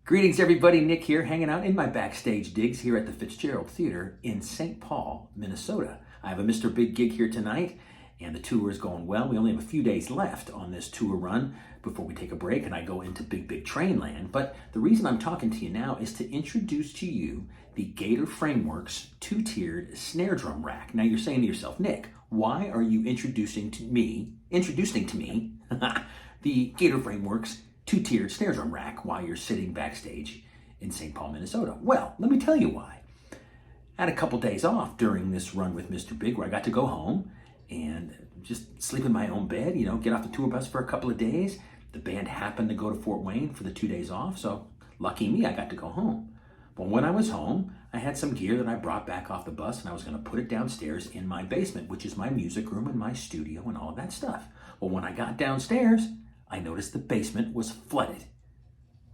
Greetings everybody, Nick here, hanging out in my backstage digs here at the Fitzgerald Theater in St. Paul, Minnesota. I have a Mr. Big gig here tonight, and the tour is going well. We only have a few days left on this tour run before we take a break and I go into Big Train Land. But the reason I'm talking to you now is to introduce to you the Gator Frameworks two-tiered snare drum rack. Now you're saying to yourself, Nick, why are you introducing to me the Gator Frameworks two-tiered snare drum rack while you're sitting backstage in St. Paul, Minnesota? Well, let me tell you why. I had a couple days off during this run with Mr. Big where I got to go home and just sleep in my own bed, get off the tour bus for a couple of days. The band happened to go to Fort Wayne for the 2 days off, so lucky me, I got to go home. But when I was home, I had some gear that I brought back off the bus and I was going to put it downstairs in my basement, which is my music room and my studio and all of that stuff. Well, when I got downstairs, I noticed the basement was flooded.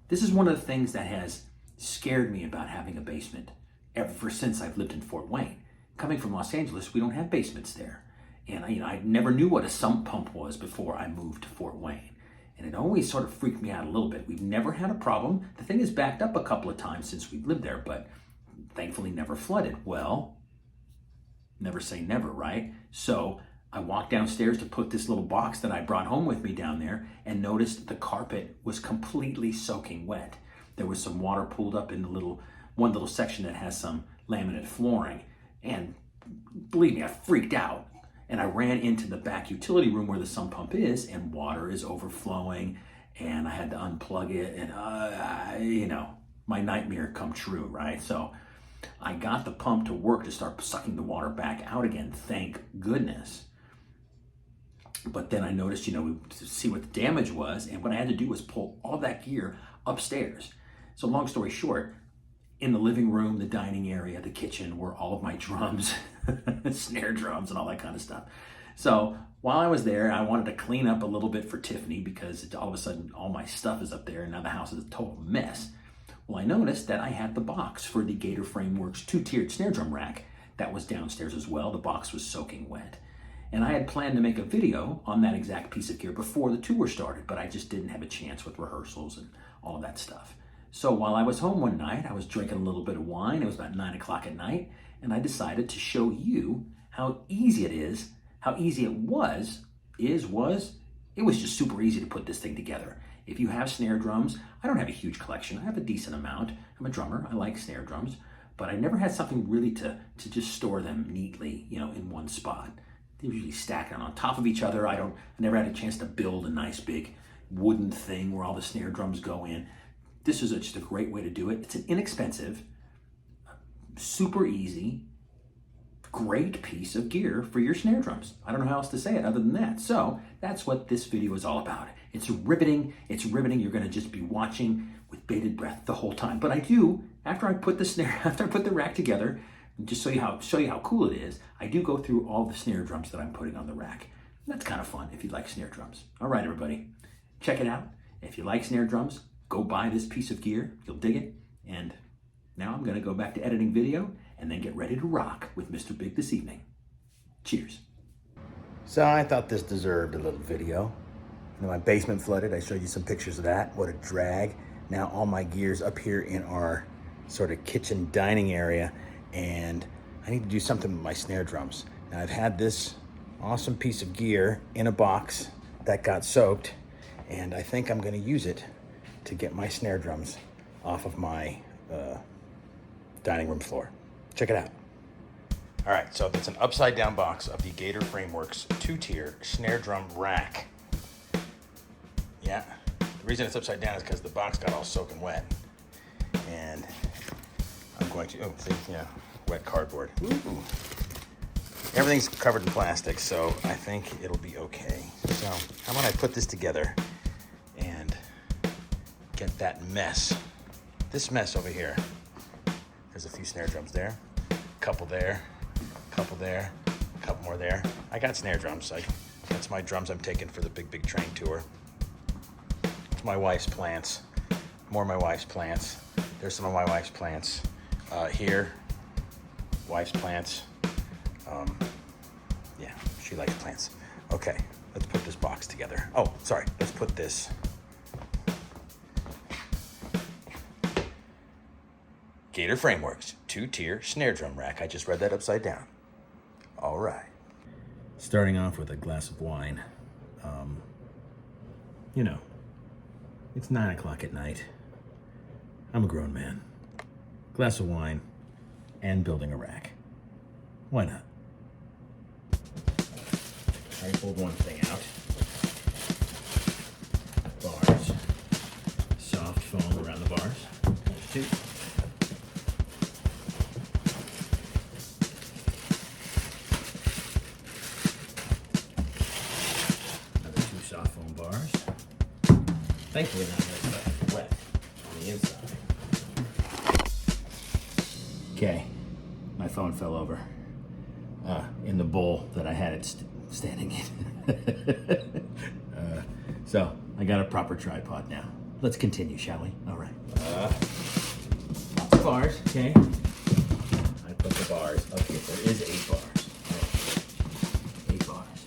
This is one of the things that has scared me about having a basement ever since I've lived in Fort Wayne. Coming from Los Angeles, we don't have basements there. And I never knew what a sump pump was before I moved to Fort Wayne. And it always sort of freaked me out a little bit. We've never had a problem. The thing has backed up a couple of times since we've lived there, but thankfully never flooded. Well, never say never, right? So I walked downstairs to put this little box that I brought home with me down there and noticed the carpet was completely soaking wet. There was some water pooled up in the one little section that has some laminate flooring. And believe me, I freaked out. And I ran into the back utility room where the sump pump is, and water is overflowing, and I had to unplug it, and my nightmare come true, right? So I got the pump to work to start sucking the water back out again, thank goodness. But then I noticed, to see what the damage was, and what I had to do was pull all that gear upstairs. So long story short, in the living room, the dining area, the kitchen were all of my drums, snare drums and all that kind of stuff. So while I was there, I wanted to clean up a little bit for Tiffany because all of a sudden all my stuff is up there and now the house is a total mess. Well, I noticed that I had the box for the Gator Frameworks two-tiered snare drum rack that was downstairs as well. The box was soaking wet. And I had planned to make a video on that exact piece of gear before the tour started, but I just didn't have a chance with rehearsals and all of that stuff. So while I was home one night, I was drinking a little bit of wine. It was about 9 o'clock at night, and I decided to show you how easy it was. It was just super easy to put this thing together. If you have snare drums, I don't have a huge collection. I have a decent amount. I'm a drummer. I like snare drums, but I never had something really to just store them neatly, in one spot. They usually stack on top of each other. I never had a chance to build a nice big wooden thing where all the snare drums go in. This is just a great way to do it. It's an inexpensive, super easy, great piece of gear for your snare drums. I don't know how else to say it other than that. So that's what this video is all about. It's riveting. You're going to just be watching with bated breath the whole time. But I do, after I put the rack together, just show you how cool it is, I do go through all the snare drums that I'm putting on the rack. That's kind of fun if you like snare drums. All right, everybody, check it out. If you like snare drums, go buy this piece of gear. You'll dig it. And now I'm going to go back to editing video and then get ready to rock with Mr. Big this evening. Cheers. So I thought this deserved a little video. My basement flooded. I showed you some pictures of that. What a drag. Now all my gear's up here in our sort of kitchen dining area, and I need to do something with my snare drums. Now I've had this awesome piece of gear in a box that got soaked, and I think I'm going to use it to get my snare drums off of my dining room floor. Check it out. All right, so it's an upside down box of the Gator Frameworks two-tier snare drum rack. Yeah, the reason it's upside down is because the box got all soaking wet. And I'm going to, wet cardboard. Ooh. Everything's covered in plastic, so I think it'll be okay. So how about I put this together and get that this mess over here. There's a few snare drums there, a couple there, a couple there, a couple more there. I got snare drums. That's my drums I'm taking for the Big Train tour. It's my wife's plants. More of my wife's plants. There's some of my wife's plants. Here, wife's plants. Yeah, she likes plants. Okay, let's put this box together. Oh, sorry, let's put this Gator Frameworks, 2-tier snare drum rack. I just read that upside down. All right. Starting off with a glass of wine. You know, it's 9 o'clock at night. I'm a grown man. Glass of wine and building a rack. Why not? I pulled one thing out. Bars. Soft foam around the bars. There's two. Another two soft foam bars. Thankfully not wet on the inside. Okay, my phone fell over in the bowl that I had it standing in. So I got a proper tripod now. Let's continue, shall we? All right. Lots of bars, okay. I put the bars up here. There is 8 bars. Right. 8 bars.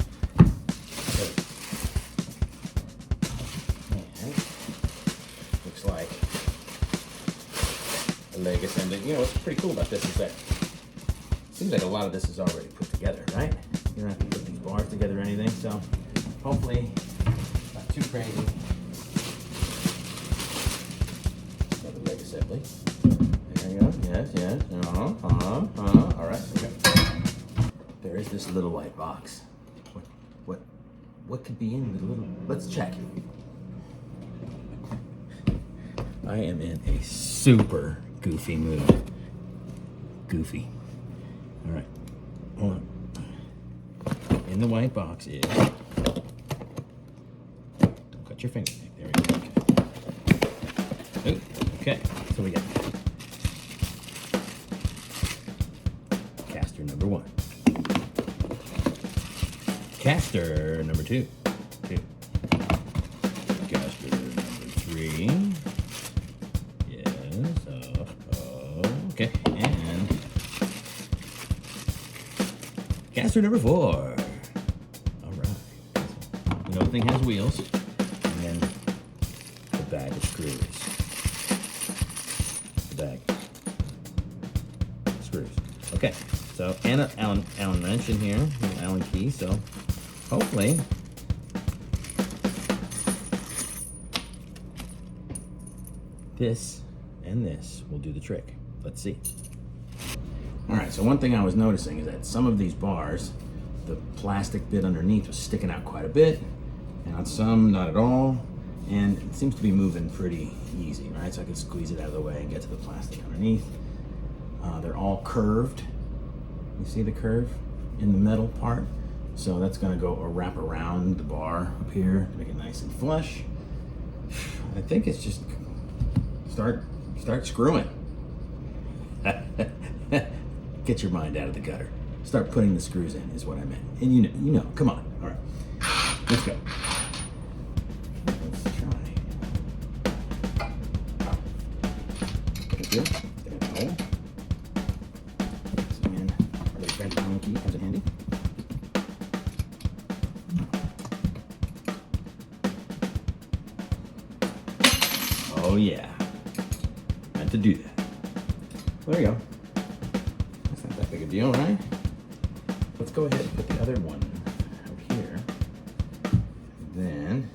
And looks like a leg assembly. You know what's pretty cool about this is that it seems like a lot of this is already put together, right? You don't have to put these bars together or anything, so hopefully not too crazy. Another leg assembly. There you go. Yes. All right. Okay. There is this little white box. What could be in the little? Let's check. I am in a super goofy mood. Goofy. All right. Hold on. In the white box is. Don't cut your finger. There we go. Okay. Ooh, okay. So we got caster number 1. Caster number 2. Caster number 3. Yes. Okay. And caster number 4. You know, the thing has wheels, and then the bag of screws. The bag. Screws. Okay, so, and an Allen wrench in here, an Allen key, so hopefully this and this will do the trick. Let's see. All right, so one thing I was noticing is that some of these bars, the plastic bit underneath was sticking out quite a bit, and on some, not at all, and it seems to be moving pretty easy, right? So I can squeeze it out of the way and get to the plastic underneath. They're all curved. You see the curve in the metal part? So that's gonna go wrap around the bar up here to make it nice and flush. I think it's just start screwing. Get your mind out of the gutter. Start putting the screws in is what I meant. And you know, come on. All right, let's go. Let's try. Get it good. Get it hole. So again, our little French Allen key comes in handy. Oh yeah, had to do that. There you go. That's not that big a deal, right? Let's go ahead and put the other one up here. Then,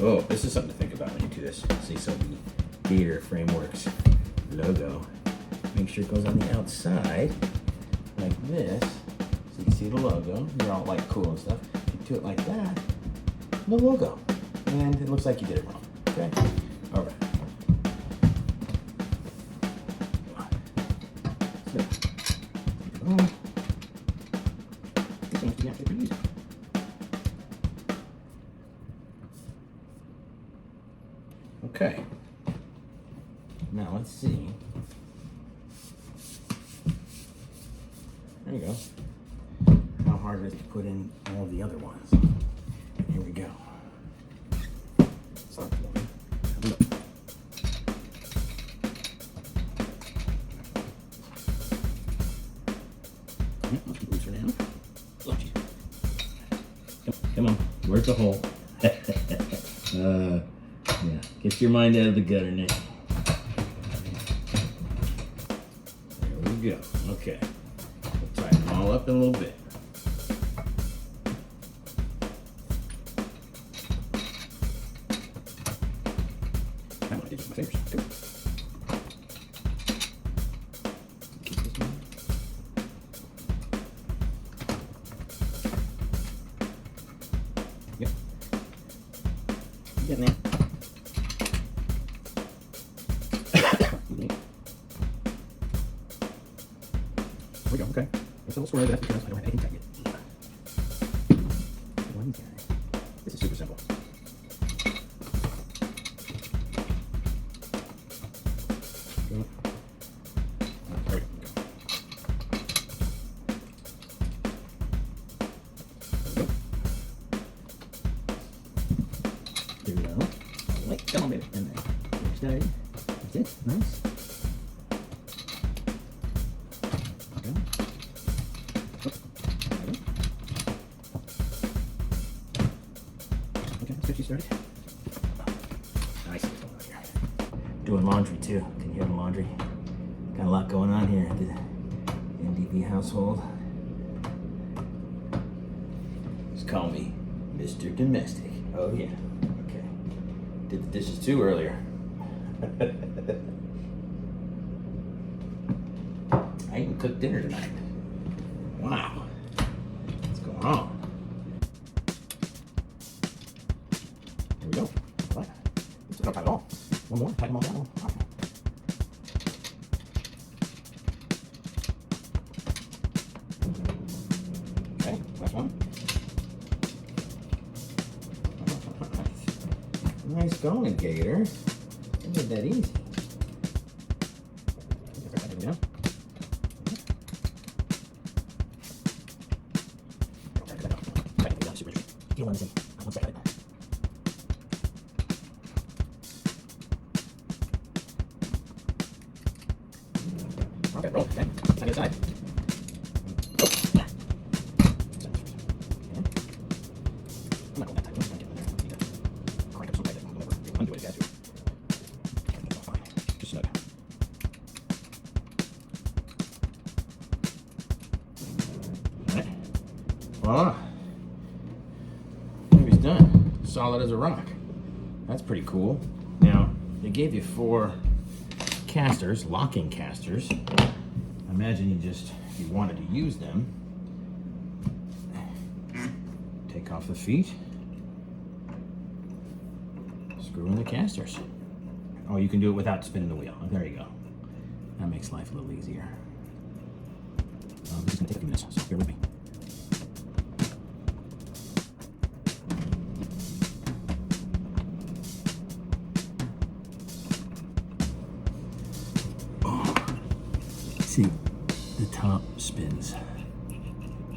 oh, this is something to think about when you do this. See, so the Gator Frameworks logo, make sure it goes on the outside like this. So you can see the logo. You're all like cool and stuff. You do it like that, no logo. And it looks like you did it wrong, okay? All right. Okay. Now let's see. There you go. How hard it is to put in all the other ones. Here we go. Stop. Look. Let's boost her down. Come on. Where's the hole? Yeah. Get your mind out of the gutter now. go. Okay. We'll tighten them all up in a little bit. I want to do my fingers too. Yep. Getting there. There we go, okay. It's a little square, but that's because I don't have anything tight yet. This is super simple. There we go. There we go. Wait, come on, baby. And there. Started. That's it. Nice. Okay. Okay, let's get you started. Nice. Doing laundry too. Can you hear the laundry? Got a lot going on here at the NDB household. Just call me Mr. Domestic. Oh yeah. Okay. Did the dishes too earlier. I even cooked dinner tonight. Wow. What's going on? There we go. All right. Let's not tight it all. One more. Tighten them all down. All right. Okay. Last one. Nice going, Gator. It wasn't that easy. Yeah. You want to see? I want to it. Okay, roll. Okay. Side to side. Oh. Yeah. I'm not going that tight. I'm not getting in there. I need to crank up some tight. Whatever. Undo it, guys. Fine. Just snug. Alright. Voila. Maybe it's done. Solid as a rock. That's pretty cool. Now, they gave you 4 casters, locking casters. I imagine if you wanted to use them, take off the feet, screw in the casters. Oh, you can do it without spinning the wheel. Oh, there you go. That makes life a little easier. This is going to take a few minutes, so bear with me. See, the top spins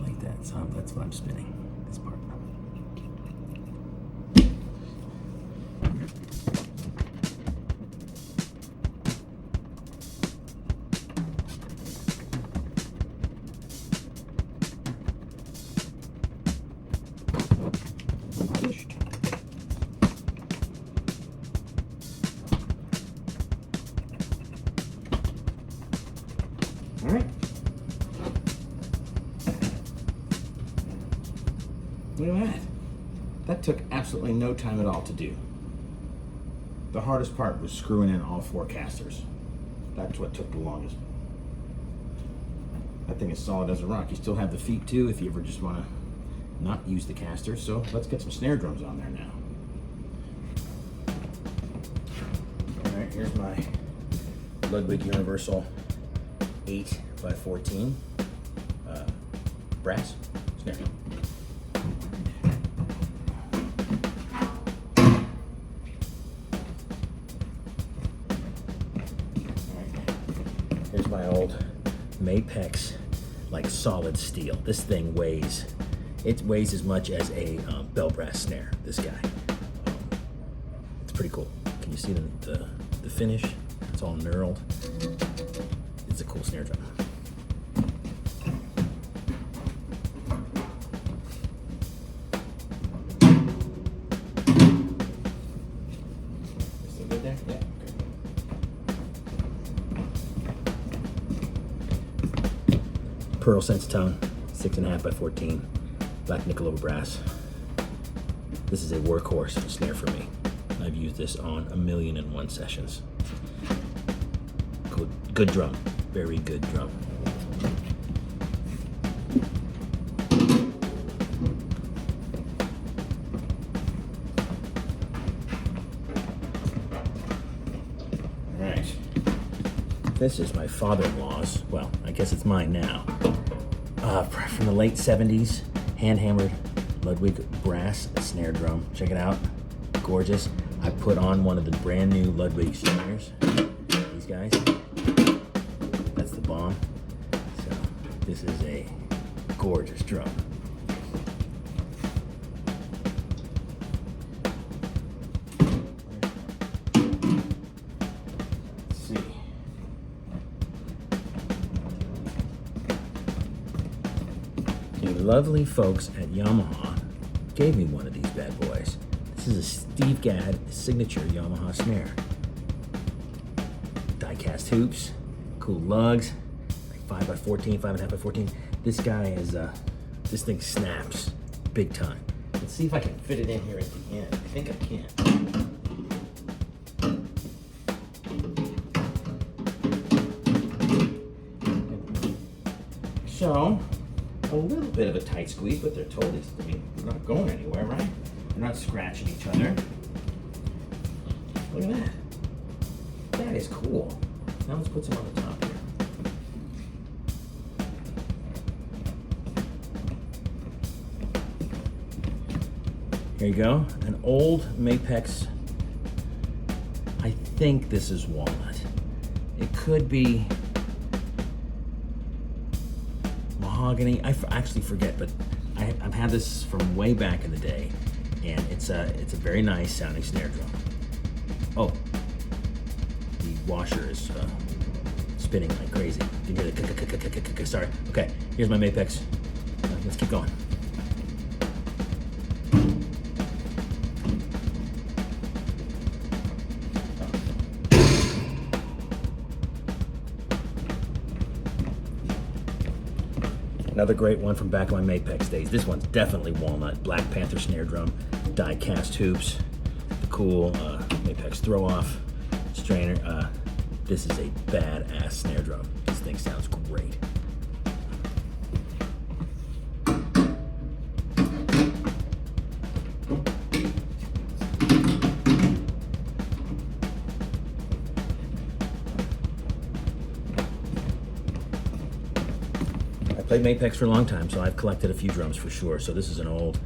like that, so that's what I'm spinning, this part. All right. Look at that. That took absolutely no time at all to do. The hardest part was screwing in all 4 casters. That's what took the longest. That thing is solid as a rock. You still have the feet too if you ever just want to not use the casters. So let's get some snare drums on there now. All right, here's my Ludwig Universal 8x14 brass snare. Here's my old Mapex, like solid steel. This thing weighs as much as a bell brass snare. This guy, it's pretty cool. Can you see the finish? It's all knurled. It's a cool snare drum. Still good there? Yeah. Okay. pearl sense tone, 6.5 by 14, black nickel over brass. This is a workhorse snare for me. I've used this on 1,000,001 sessions. Good drum, very good drum. All right, this is my father-in-law's, well, I guess it's mine now, from the late 70s, hand-hammered Ludwig brass snare drum. Check it out, gorgeous. I put on one of the brand new Ludwig snares, these guys. That's the bomb. So this is a gorgeous drum. Let's see. The lovely folks at Yamaha gave me one of these bad boys. This is a Steve Gadd signature Yamaha snare. Die-cast hoops, cool lugs, like 5 by 14, 5.5 by 14. This guy is, this thing snaps big time. Let's see if I can fit it in here at the end. I think I can. So, a little bit of a tight squeeze, but they're totally, I mean, they're not going anywhere, right? They're not scratching each other. Look at that. That is cool. Now let's put some on the top here. Here you go, an old Mapex. I think this is walnut. It could be mahogany. I actually forget, but I've had this from way back in the day, and it's a very nice sounding snare drum. Oh, the washer is spinning like crazy. You can hear the sorry. Okay, here's my Mapex. Let's keep going. Another great one from back in my Mapex days. This one's definitely walnut. Black Panther snare drum, die-cast hoops, the cool Mapex throw-off strainer. This is a badass snare drum. This thing sounds great. I played Mapex for a long time, so I've collected a few drums for sure. So this is an old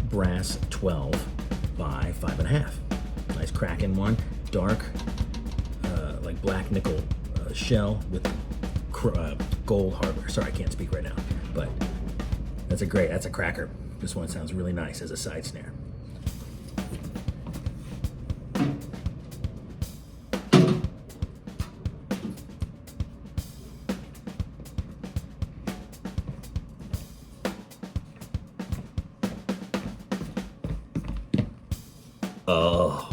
brass 12 by 5.5. Nice cracking one, dark, like black nickel shell with gold hardware. Sorry, I can't speak right now, but that's a cracker. This one sounds really nice as a side snare. Oh,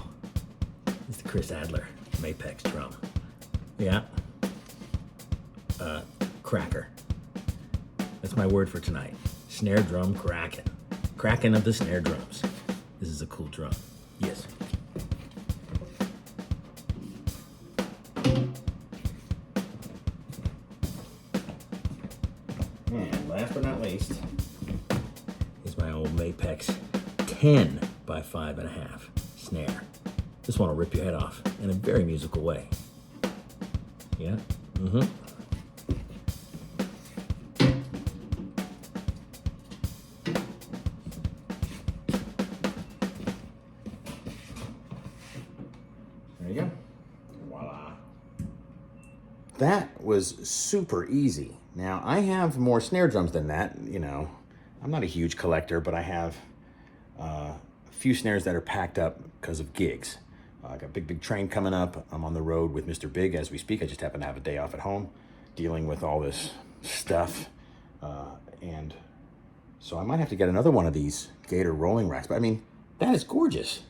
it's the Chris Adler Mapex drum. Yeah. Cracker. That's my word for tonight. Snare drum cracking. Cracking of the snare drums. This is a cool drum. Yes. And last but not least, is my old Mapex 10 by 5.5 snare. This one will rip your head off in a very musical way. Yeah. Mm-hmm. There you go. Voila. That was super easy. Now, I have more snare drums than that. You know, I'm not a huge collector, but I have a few snares that are packed up because of gigs. I got a big train coming up. I'm on the road with Mr. Big as we speak. I just happen to have a day off at home dealing with all this stuff. And so I might have to get another one of these Gator rolling racks. But I mean, that is gorgeous.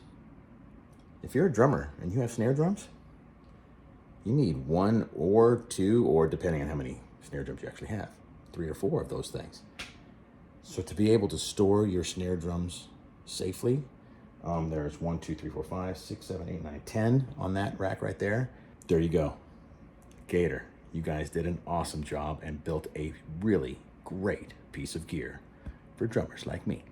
If you're a drummer and you have snare drums, you need one or two, or depending on how many snare drums you actually have. 3 or 4 of those things. So to be able to store your snare drums safely, there's 1, 2, 3, 4, 5, 6, 7, 8, 9, 10 on that rack right there. There you go. Gator, you guys did an awesome job and built a really great piece of gear for drummers like me.